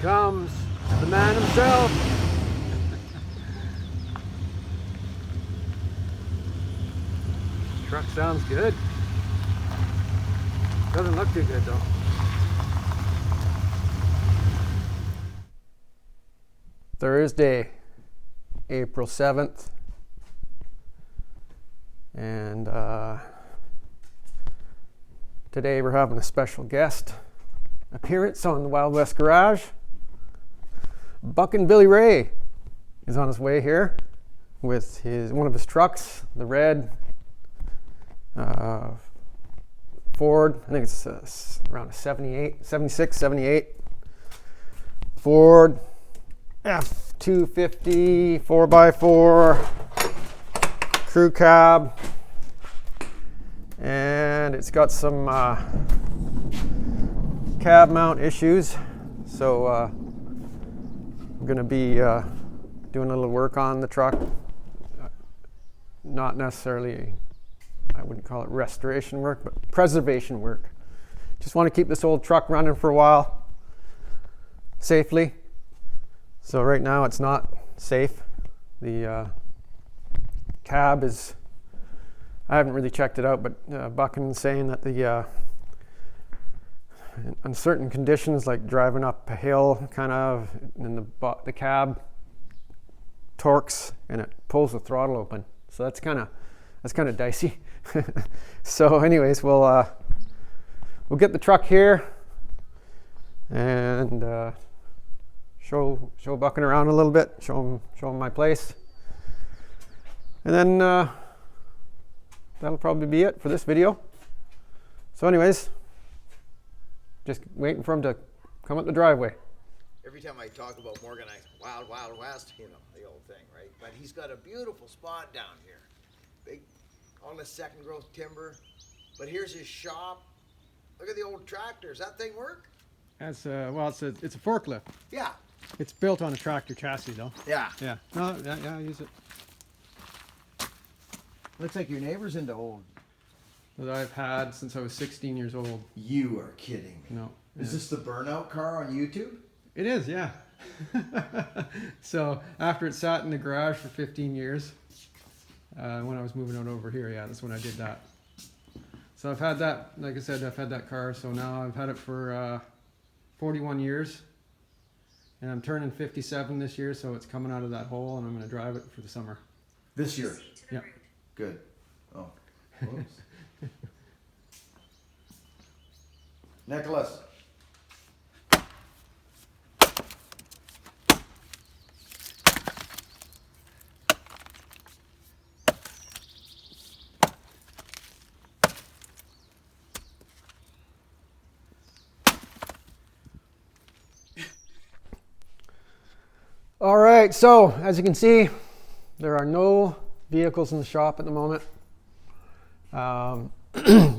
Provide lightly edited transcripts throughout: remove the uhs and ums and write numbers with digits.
comes the man himself. Truck sounds good. Doesn't look too good though. Thursday, April 7th. And today we're having a special guest appearance on the Wild West Garage. Buckin Billy Ray is on his way here with one of his trucks, the red Ford. I think it's around a 76, 78 Ford F-250 4x4 crew cab, and it's got some cab mount issues, so I'm going to be doing a little work on the truck. Not necessarily, I wouldn't call it restoration work, but preservation work. Just want to keep this old truck running for a while safely. So right now it's not safe. The cab is, I haven't really checked it out, but Buckin's saying that in certain conditions, like driving up a hill kind of, and the cab torques and it pulls the throttle open. So that's kind of dicey. So anyways, we'll get the truck here and show Buckin around a little bit, show him my place, and then that'll probably be it for this video. So anyways, just waiting for him to come up the driveway. Every time I talk about Morgan, Wild West, you know, the old thing, right? But he's got a beautiful spot down here. Big, all this second growth timber. But here's his shop. Look at the old tractors. That thing work? That's well, it's a forklift. Yeah. It's built on a tractor chassis though. Yeah. Yeah. No, yeah, I use it. Looks like your neighbor's into old. That I've had since I was 16 years old. You are kidding me. No. Is this the burnout car on YouTube? It is, yeah. So after it sat in the garage for 15 years, when I was moving out over here, yeah, that's when I did that. So I've had that, like I said, I've had that car. So now I've had it for 41 years. And I'm turning 57 this year, so it's coming out of that hole, and I'm going to drive it for the summer. This year? Yeah. Good. Oh. Whoops. Nicholas. All right, so as you can see, there are no vehicles in the shop at the moment.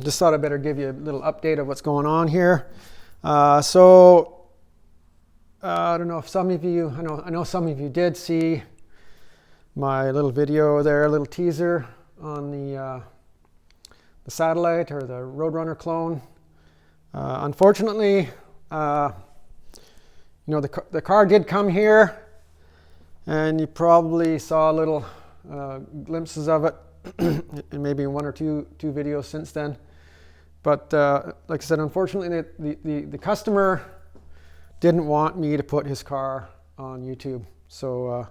Just thought I'd better give you a little update of what's going on here. I don't know if some of you, I know some of you did see my little video there, a little teaser on the satellite or the Roadrunner clone. Unfortunately, the car did come here, and you probably saw little glimpses of it in maybe one or two videos since then. But like I said, unfortunately, the customer didn't want me to put his car on YouTube. So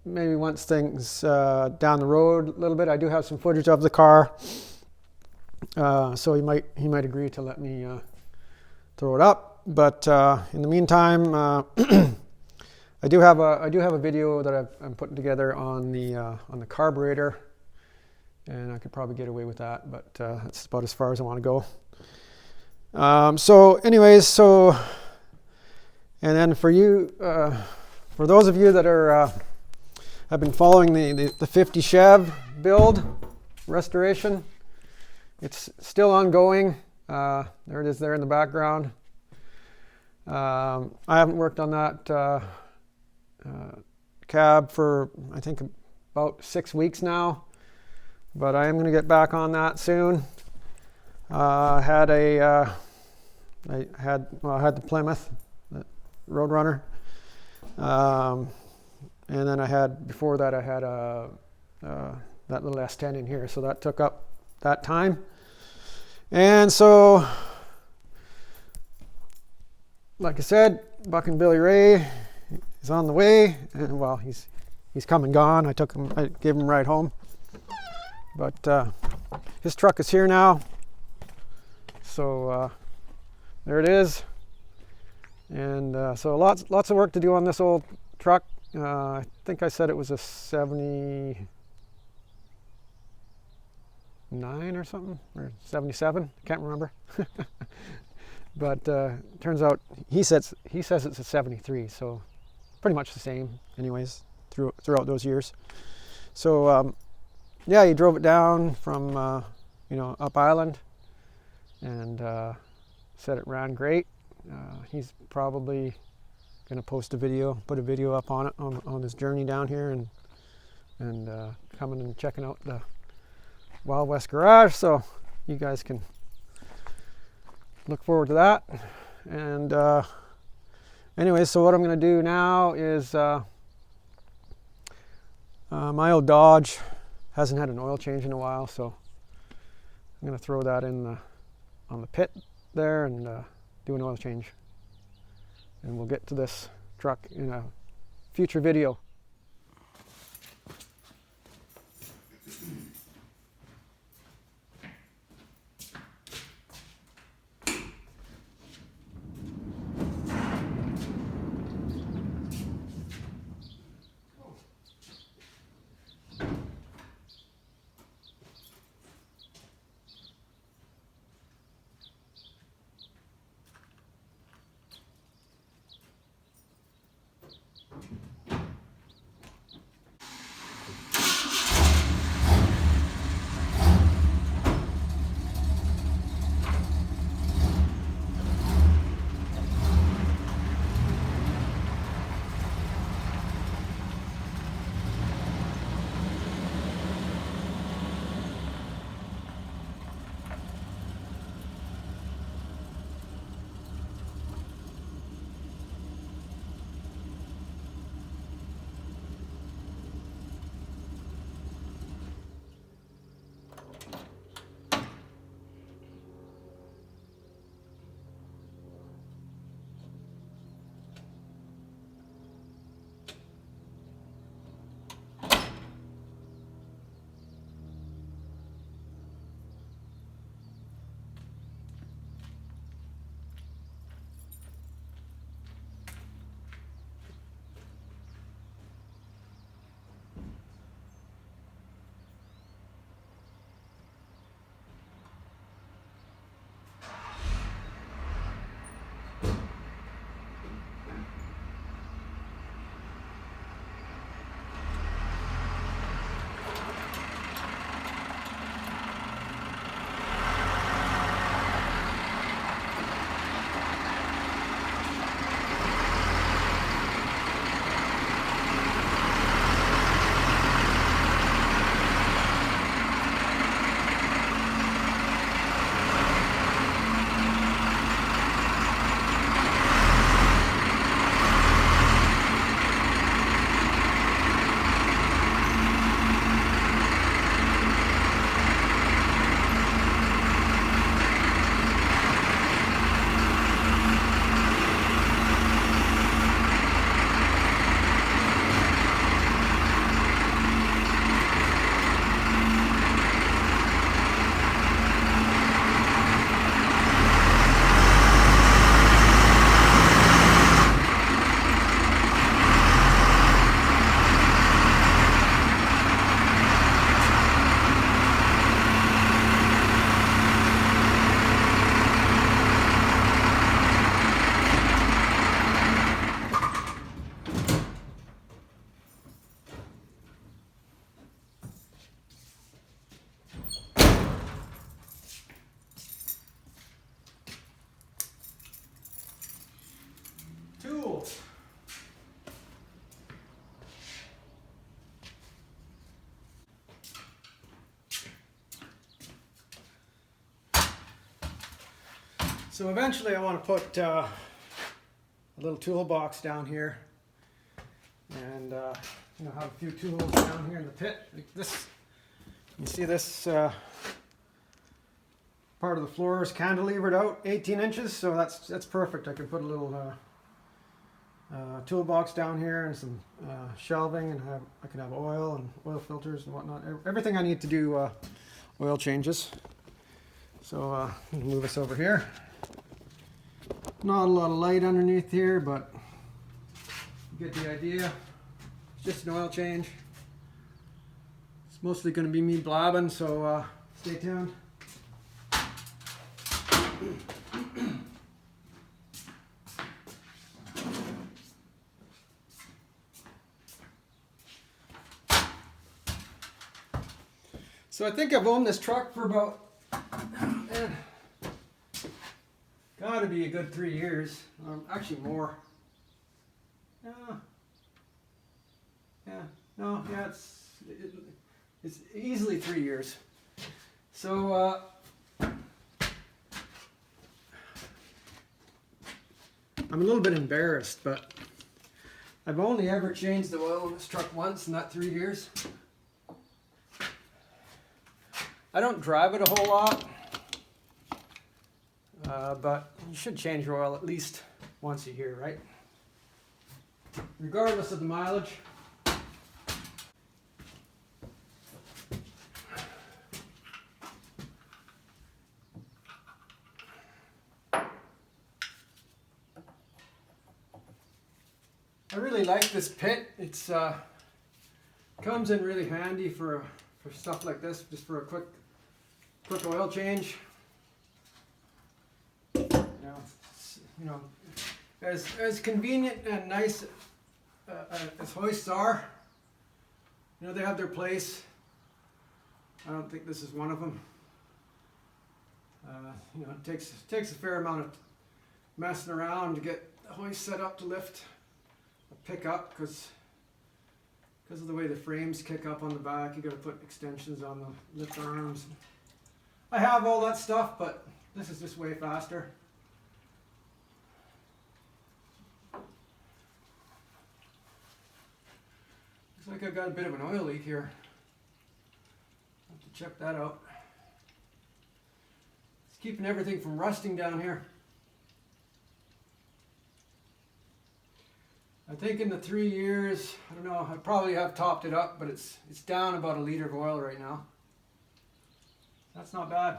maybe once things down the road a little bit, I do have some footage of the car. So he might agree to let me throw it up. But in the meantime, I do have a video that I'm putting together on the carburetor, and I could probably get away with that, but that's about as far as I want to go. And then for you, for those of you that have been following the 50 Chev build restoration, it's still ongoing. There it is there in the background. I haven't worked on that cab for, I think, about 6 weeks now, but I am going to get back on that soon. I had the Plymouth, the Roadrunner, and then before that I had that little S10 in here, so that took up that time. And so, like I said, Buckin Billy Ray is on the way, and well, he's come and gone. I gave him a ride home, but his truck is here now. So there it is, and so lots of work to do on this old truck. I think I said it was a 79 or something, or 77. Can't remember. But turns out he says it's a 73, so pretty much the same, anyways, throughout those years. So yeah, he drove it down from up island, and said it ran great. He's probably gonna put a video up on it on his journey down here, and coming and checking out the Wild West garage, so you guys can look forward to that. And anyway, so what I'm going to do now is my old Dodge hasn't had an oil change in a while, so I'm going to throw that on the pit there and do an oil change, and we'll get to this truck in a future video. So eventually I want to put a little toolbox down here, and have a few tools down here in the pit. Like this, you see this part of the floor is cantilevered out 18 inches, so that's perfect. I can put a little toolbox down here and some shelving, and I can have oil and oil filters and whatnot. Everything I need to do oil changes. So move us over here. Not a lot of light underneath here, but you get the idea. It's just an oil change. It's mostly going to be me blabbing, so stay tuned. So I think I've owned this truck for about got to be a good 3 years, actually more. It's easily 3 years. So I'm a little bit embarrassed, but I've only ever changed the oil in this truck once in that 3 years. I don't drive it a whole lot. But you should change your oil at least once a year, right? Regardless of the mileage. I really like this pit. It's comes in really handy for stuff like this, just for a quick oil change. As convenient and nice as hoists are, they have their place. I don't think this is one of them. It takes a fair amount of messing around to get the hoist set up to lift a pickup, because of the way the frames kick up on the back. You got to put extensions on the lift arms. I have all that stuff, but this is just way faster. Looks like I've got a bit of an oil leak here. I'll have to check that out. It's keeping everything from rusting down here. I think in the 3 years, I don't know, I probably have topped it up, but it's down about a liter of oil right now. That's not bad.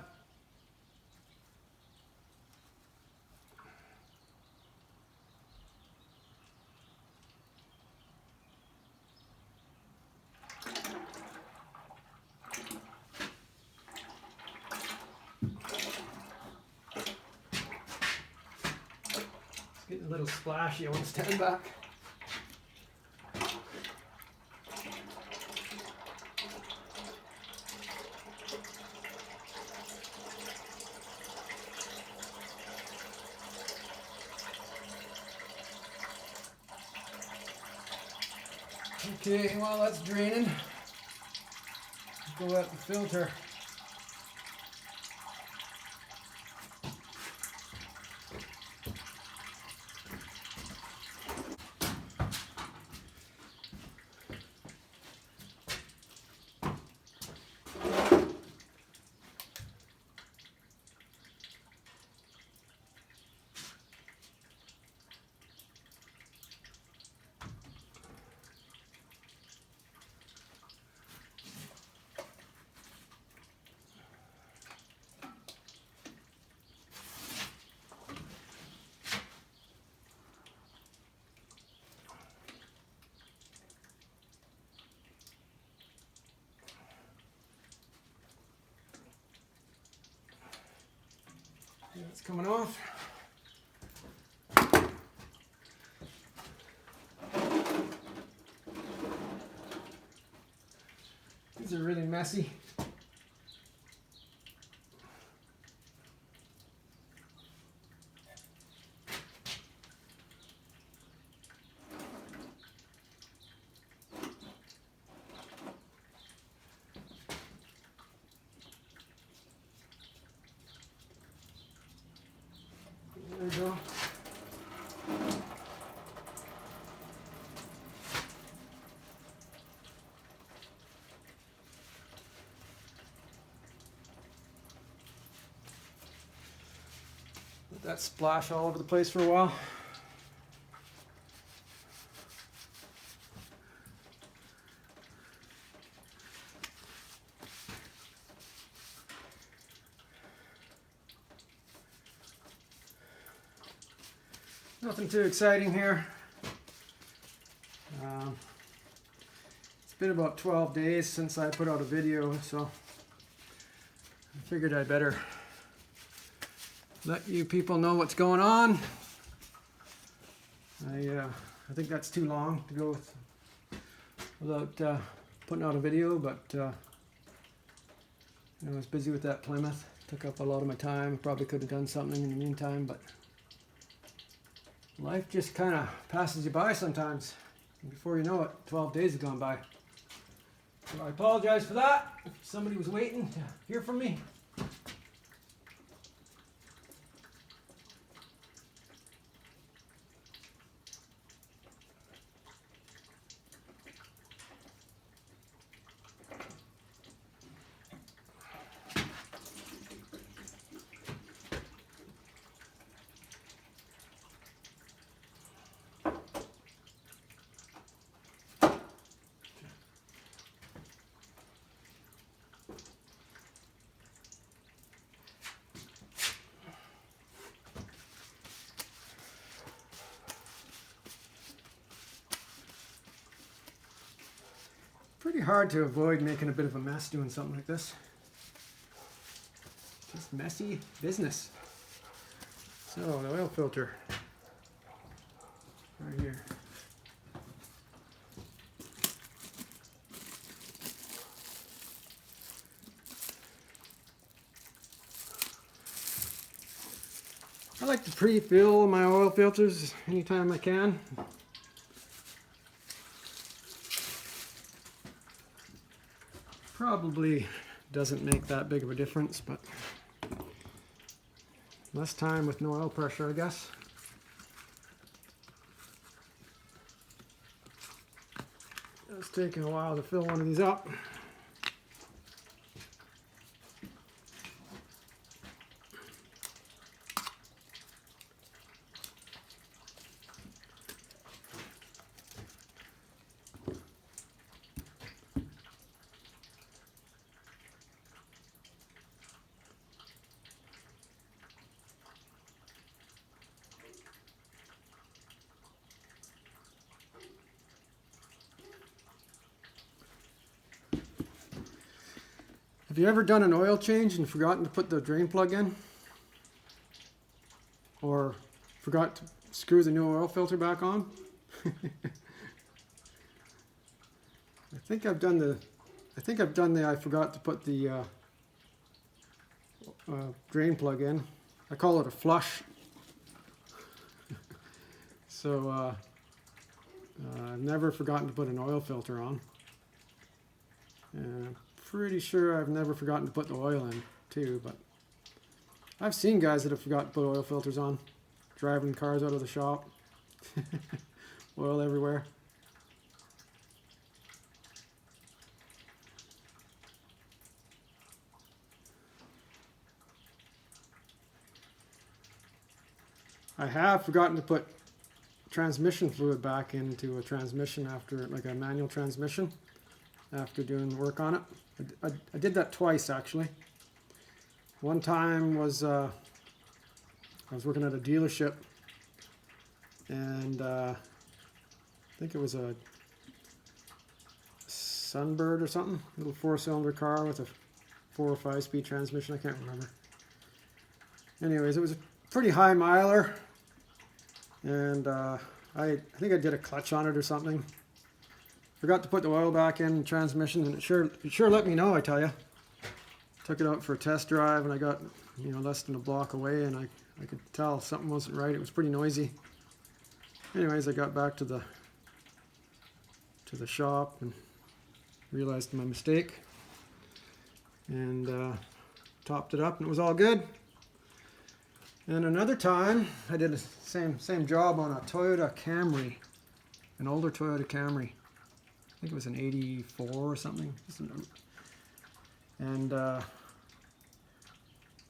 It's getting a little splashy. I want to stand back. Okay, while that's draining, go out the filter. It's coming off. These are really messy. that splash all over the place for a while. Nothing too exciting here. It's been about 12 days since I put out a video, so I figured I'd better let you people know what's going on. I think that's too long to go without putting out a video, but I was busy with that Plymouth. Took up a lot of my time. Probably could have done something in the meantime, but life just kind of passes you by sometimes. And before you know it, 12 days have gone by. So I apologize for that. If somebody was waiting to hear from me. Pretty hard to avoid making a bit of a mess doing something like this. Just messy business. So the oil filter right here. I like to pre-fill my oil filters anytime I can. Probably doesn't make that big of a difference, but less time with no oil pressure, I guess. It's taking a while to fill one of these up. Have you ever done an oil change and forgotten to put the drain plug in? Or forgot to screw the new oil filter back on? I forgot to put the drain plug in. I call it a flush. So I've never forgotten to put an oil filter on. Pretty sure I've never forgotten to put the oil in too, but I've seen guys that have forgotten to put oil filters on, driving cars out of the shop. Oil everywhere. I have forgotten to put transmission fluid back into a transmission after, like a manual transmission, after doing work on it. I did that twice actually. One time was I was working at a dealership, and I think it was a Sunbird or something, little 4-cylinder car with a 4 or 5-speed transmission. I can't remember. Anyways, it was a pretty high miler, and I think I did a clutch on it or something. Forgot to put the oil back in the transmission, and it sure let me know, I tell you. Took it out for a test drive, and I got, less than a block away, and I could tell something wasn't right. It was pretty noisy. Anyways, I got back to the shop and realized my mistake, and topped it up, and it was all good. And another time, I did the same job on a Toyota Camry, an older Toyota Camry. I think it was an 84 or something. And I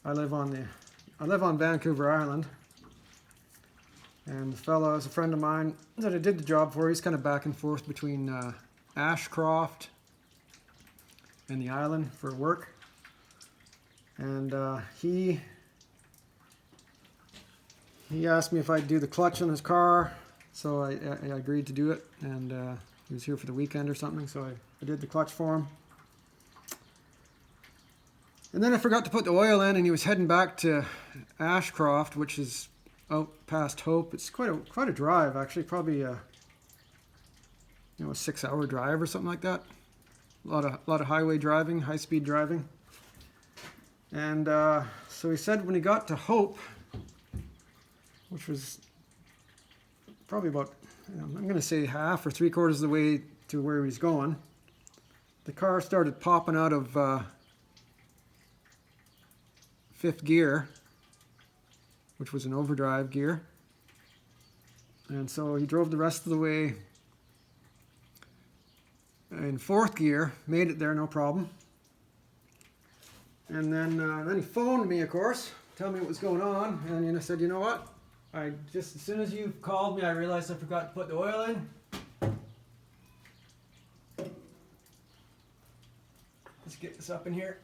live on Vancouver Island, And the fellow is a friend of mine that I did the job for. He's kind of back and forth between Ashcroft and the island for work. And he asked me if I'd do the clutch on his car, so I agreed to do it. And he was here for the weekend or something, so I did the clutch for him. And then I forgot to put the oil in, and he was heading back to Ashcroft, which is out past Hope. It's quite a drive, actually, probably a 6-hour drive or something like that. A lot of highway driving, high speed driving. And so he said when he got to Hope, which was probably about, I'm going to say half or 3/4 of the way to where he's going, the car started popping out of fifth gear, which was an overdrive gear. And so he drove the rest of the way in fourth gear, made it there no problem. And then he phoned me, of course, tell me what was going on. And I said, you know what? As soon as you called me, I realized I forgot to put the oil in. Let's get this up in here.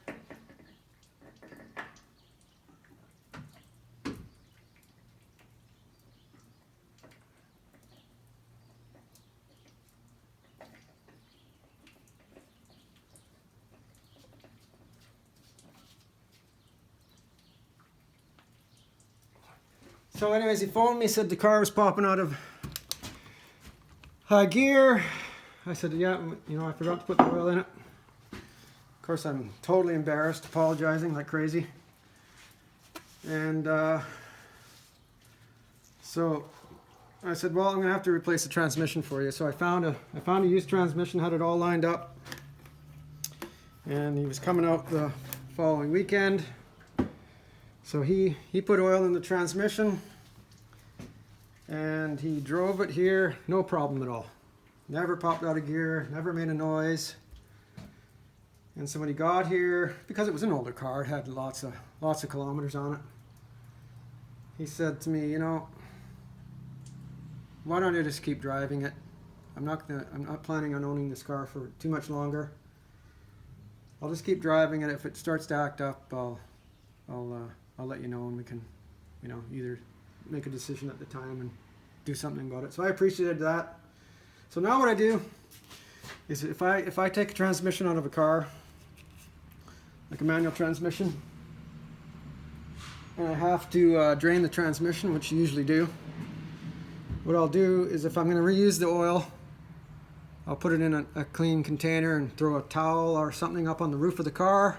So anyways, he phoned me, said the car was popping out of high gear. I said, yeah, I forgot to put the oil in it. Of course, I'm totally embarrassed, apologizing like crazy. And so I said, well, I'm going to have to replace the transmission for you. So I found a used transmission, had it all lined up. And he was coming out the following weekend. So he put oil in the transmission, and he drove it here, no problem at all. Never popped out of gear, never made a noise. And so when he got here, because it was an older car, it had lots of kilometers on it, he said to me, why don't I just keep driving it? I'm not planning on owning this car for too much longer. I'll just keep driving it. If it starts to act up, I'll let you know, and we can, either make a decision at the time and do something about it. So I appreciated that. So now what I do is if I take a transmission out of a car, like a manual transmission, and I have to drain the transmission, which you usually do, what I'll do is if I'm going to reuse the oil, I'll put it in a clean container and throw a towel or something up on the roof of the car,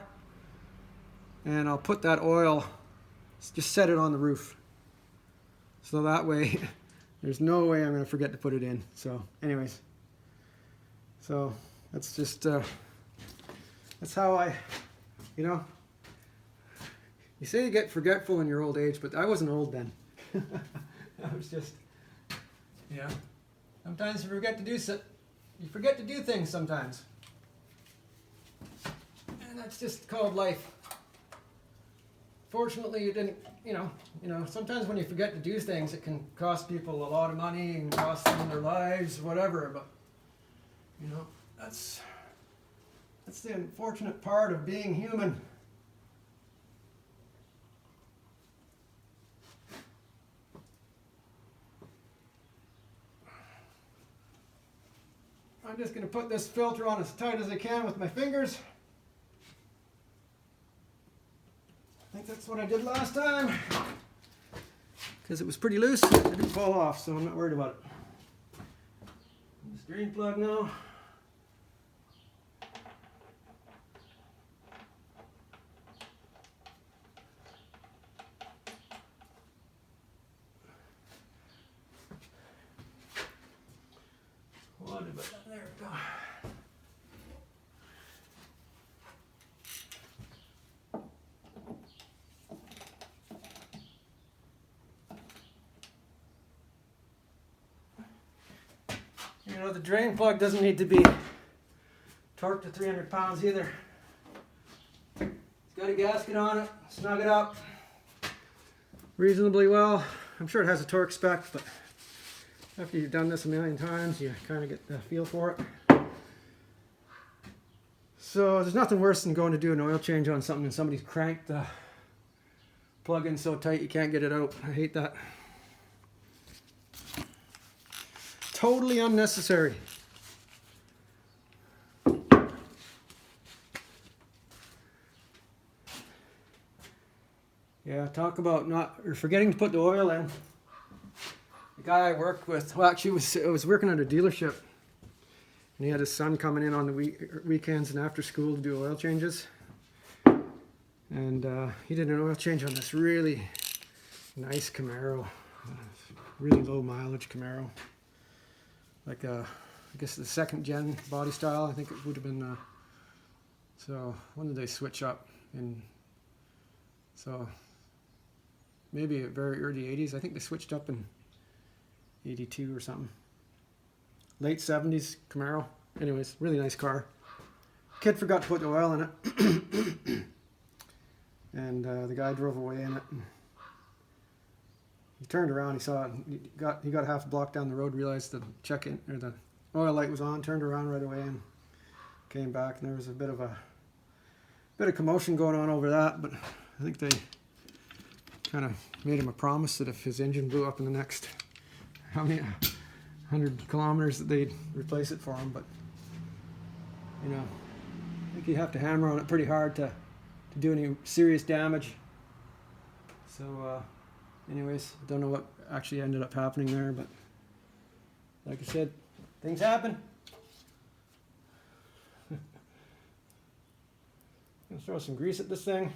and I'll put that oil, just set it on the roof. So that way, there's no way I'm going to forget to put it in. So anyways, so that's just, that's how you say you get forgetful in your old age, but I wasn't old then. I was just, sometimes you forget to do things sometimes. And that's just called life. Fortunately, you didn't, sometimes when you forget to do things, it can cost people a lot of money and cost them their lives, whatever, but, that's the unfortunate part of being human. I'm just going to put this filter on as tight as I can with my fingers. I think that's what I did last time, because it was pretty loose. It didn't fall off, so I'm not worried about it. This drain plug now. There we go. The drain plug doesn't need to be torqued to 300 pounds either. It's got a gasket on it, snug it up reasonably well. I'm sure it has a torque spec, but after you've done this a million times, you kind of get the feel for it. So there's nothing worse than going to do an oil change on something and somebody's cranked the plug-in so tight you can't get it out. I hate that. Totally unnecessary. Yeah, talk about forgetting to put the oil in. The guy I worked with, well, actually, I was working at a dealership, and he had his son coming in on the weekends and after school to do oil changes. And he did an oil change on this really nice Camaro, really low mileage Camaro, like I guess the second gen body style. I think it would have been. So when did they switch up? So maybe very early 80s. I think they switched up in 82 or something. Late 70s Camaro. Anyways, really nice car. Kid forgot to put the oil in it. And the guy drove away in it. And he turned around, he saw it, he got half a block down the road, realized the the oil light was on, turned around right away and came back, and there was a bit of commotion going on over that, but I think they kind of made him a promise that if his engine blew up in the next how many 100 kilometers that they'd replace it for him. But you know, I think you have to hammer on it pretty hard to do any serious damage. So anyways, don't know what actually ended up happening there, but like I said, things happen. Gonna throw some grease at this thing.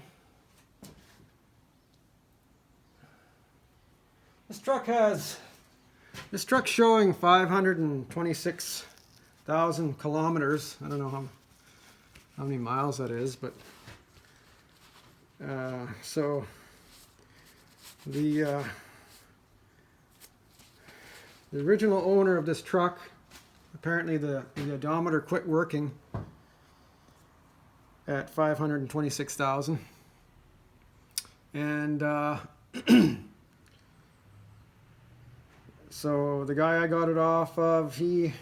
This truck's showing 526,000 kilometers. I don't know how many miles that is, but so the original owner of this truck, apparently the odometer quit working at 526,000, and so the guy I got it off of, he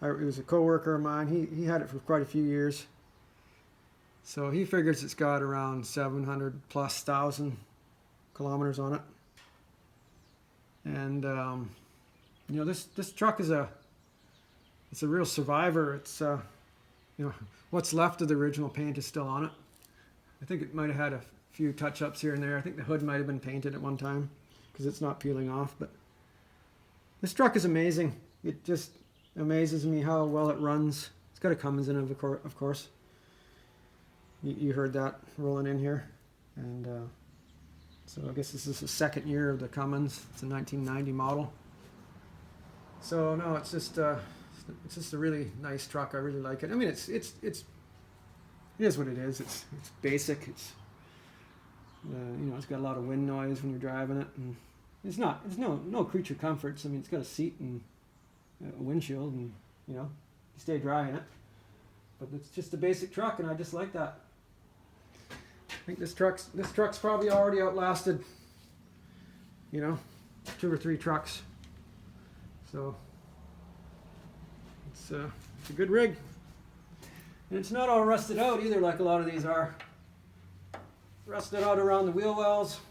was a co-worker of mine. He had it for quite a few years, so he figures it's got around 700,000+ kilometers on it. And you know, this truck is it's a real survivor. It's you know, what's left of the original paint is still on it. I think it might have had a few touch-ups here and there. I think the hood might have been painted at one time because it's not peeling off. But this truck is amazing. It just amazes me how well it runs. It's got a Cummins in it, of course. You heard that rolling in here. And so I guess this is the second year of the Cummins. It's a 1990 model. So no, it's just a really nice truck. I really like it. I mean, it is what it is. It's basic. It's you know, it's got a lot of wind noise when you're driving it, and it's no creature comforts. I mean, it's got a seat and a windshield, and you know, you stay dry in it. But it's just a basic truck, and I just like that. I think this truck's probably already outlasted, you know, 2 or 3 trucks. So it's a good rig, and it's not all rusted out either, like a lot of these are. Rusted out around the wheel wells,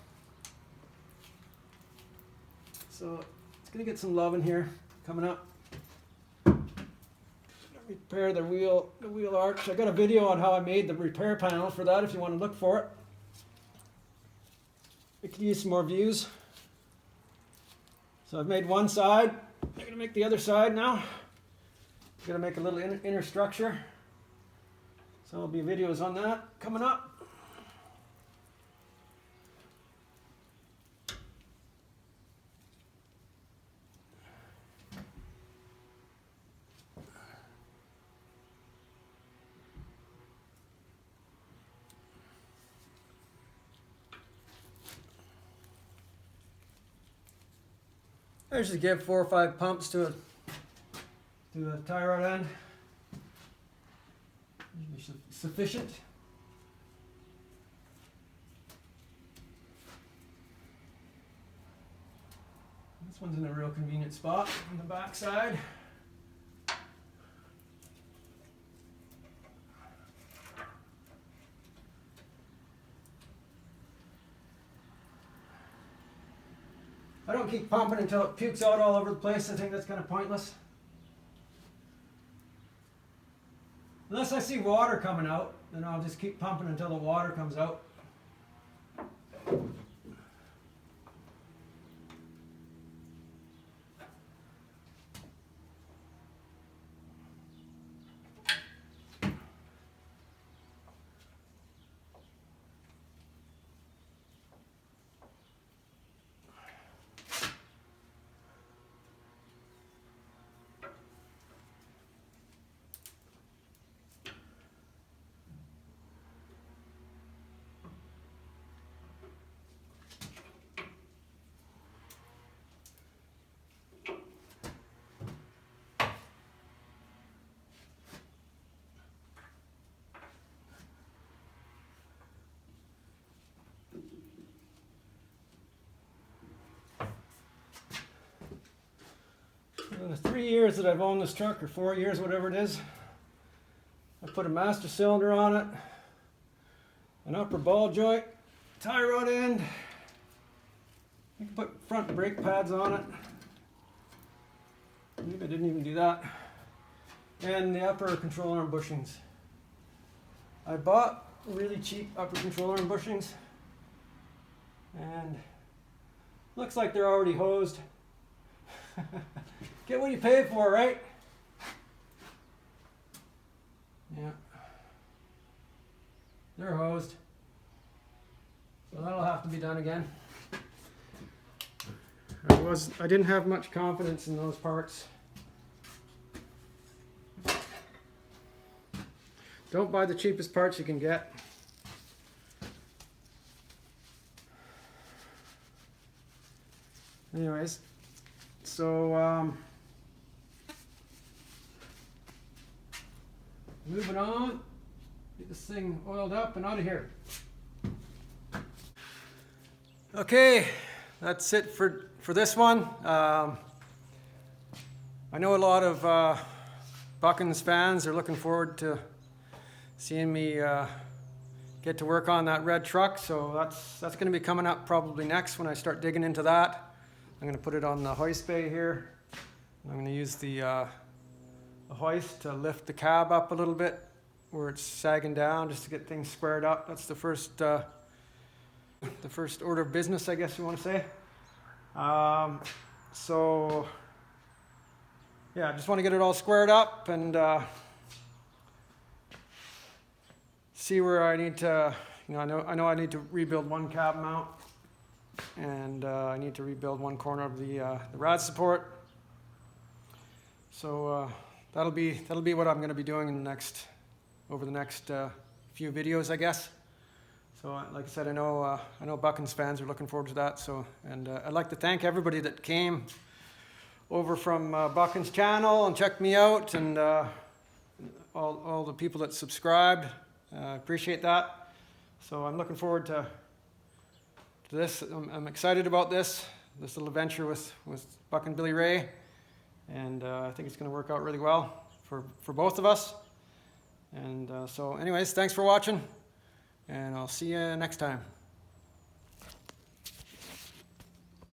so it's gonna get some love in here coming up. Repair the wheel arch. I got a video on how I made the repair panel for that if you want to look for it. I could use some more views. So I've made one side. I'm going to make the other side now. I'm going to make a little inner structure. So there'll be videos on that coming up. I usually give 4 or 5 pumps to the tie rod end. Usually sufficient. This one's in a real convenient spot on the back side. I don't keep pumping until it pukes out all over the place. I think that's kind of pointless. Unless I see water coming out, then I'll just keep pumping until the water comes out. In the 3 years that I've owned this truck, or 4 years, whatever it is, I put a master cylinder on it, an upper ball joint, tie rod end. You can put front brake pads on it. Maybe I didn't even do that. And the upper control arm bushings. I bought really cheap upper control arm bushings, and looks like they're already hosed. Get what you pay for, right? Yeah. They're hosed. So that'll have to be done again. I didn't have much confidence in those parts. Don't buy the cheapest parts you can get. Anyways, so moving on, get this thing oiled up and out of here. Okay, that's it for this one. I know a lot of Buckins fans are looking forward to seeing me get to work on that red truck, so that's going to be coming up probably next when I start digging into that. I'm going to put it on the hoist bay here. I'm going to use the hoist to lift the cab up a little bit where it's sagging down, just to get things squared up. That's the first order of business, I guess you want to say. So yeah, I just want to get it all squared up and see where I need to, I know I need to rebuild one cab mount, and I need to rebuild one corner of the rad support. So that'll be what I'm going to be doing over the next few videos, I guess. So like I said, I know Buckins fans are looking forward to that. So, and I'd like to thank everybody that came over from Buckins channel and checked me out, and all the people that subscribed. Appreciate that. So I'm looking forward to this. I'm excited about this little adventure with Buckin Billy Ray, and I think it's going to work out really well for both of us. And so anyways, thanks for watching, and I'll see you next time.